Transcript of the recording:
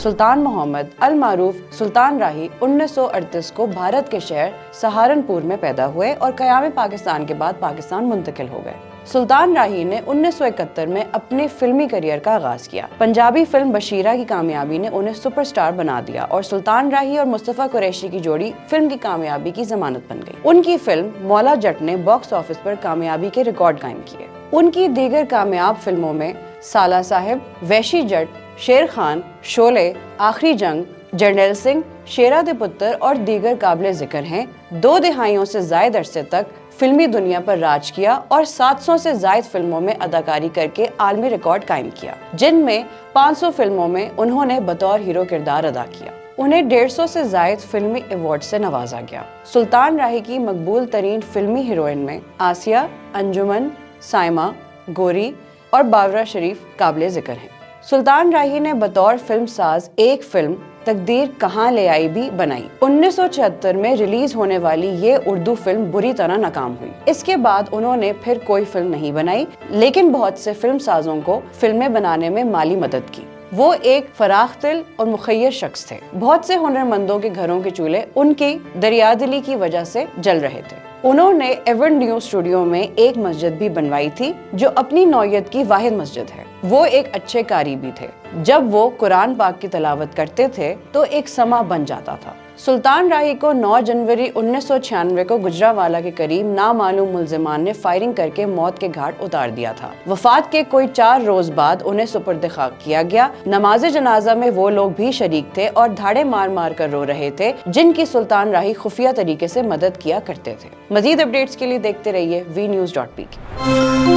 सुल्तान मोहम्मद अल मारूफ सुल्तान राही 1938 को भारत के शहर सहारनपुर में पैदा हुए और क़याम पाकिस्तान के बाद पाकिस्तान मुंतकिल हो गए। सुल्तान राही ने 1971 में अपने फिल्मी करियर का आगाज किया। पंजाबी फिल्म बशीरा की कामयाबी ने उन्हें सुपरस्टार बना दिया और सुल्तान राही और मुस्तफा कुरैशी की जोड़ी फिल्म की कामयाबी की जमानत बन गई। उनकी फिल्म मौला जट ने बॉक्स ऑफिस पर कामयाबी के रिकॉर्ड कायम किए। उनकी दीगर कामयाब फिल्मों में साला साहिब, वैशी जट, शेर खान, शोले, आखिरी जंग, जर्नैल सिंह, शेरा दे पुत्र और दीगर काबिल जिक्र हैं। 2 दहाइयों से जायद अरसे तक फिल्मी दुनिया पर राज किया और 700 से जायद फिल्मों में अदाकारी करके आलमी रिकॉर्ड कायम किया, जिनमें 500 फिल्मों में उन्होंने बतौर हीरो किरदार अदा किया। उन्हें 150 से जायद फिल्मी अवार्ड से नवाजा गया। सुल्तान राही की मकबूल तरीन फिल्मी हीरोइन में आसिया, अंजुमन, साइमा, गोरी और बावरा शरीफ काबिल जिक्र हैं। सुल्तान राही ने बतौर फिल्म साज एक फिल्म तकदीर कहाँ ले आई भी बनाई। 1976 में रिलीज होने वाली ये उर्दू फिल्म बुरी तरह नाकाम हुई। इसके बाद उन्होंने फिर कोई फिल्म नहीं बनाई, लेकिन बहुत से फिल्म साजों को फिल्में बनाने में माली मदद की। वो एक फराख दिल और मुखय्यर शख्स थे। बहुत से हुनरमंदों के घरों के चूल्हे उनकी दरियादिली की वजह से जल रहे थे। उन्होंने एवेन्यू स्टूडियो में एक मस्जिद भी बनवाई थी, जो अपनी नौयत की वाहिद मस्जिद है। वो एक अच्छे कारी भी थे। जब वो कुरान पाक की तिलावत करते थे तो एक समा बन जाता था। सुल्तान राही को 9 जनवरी 1996 को गुजरावाला के करीब नामालूम मुल्जिमान ने फायरिंग करके मौत के घाट उतार दिया था। वफात के कोई 4 रोज बाद उन्हें सुपुर्द खाक किया गया। नमाज जनाजा में वो लोग भी शरीक थे और धाड़े मार मार कर रो रहे थे, जिनकी सुल्तान राही खुफिया तरीके से मदद किया करते थे। मजीद अपडेट्स के लिए देखते रहिए vnews.pk।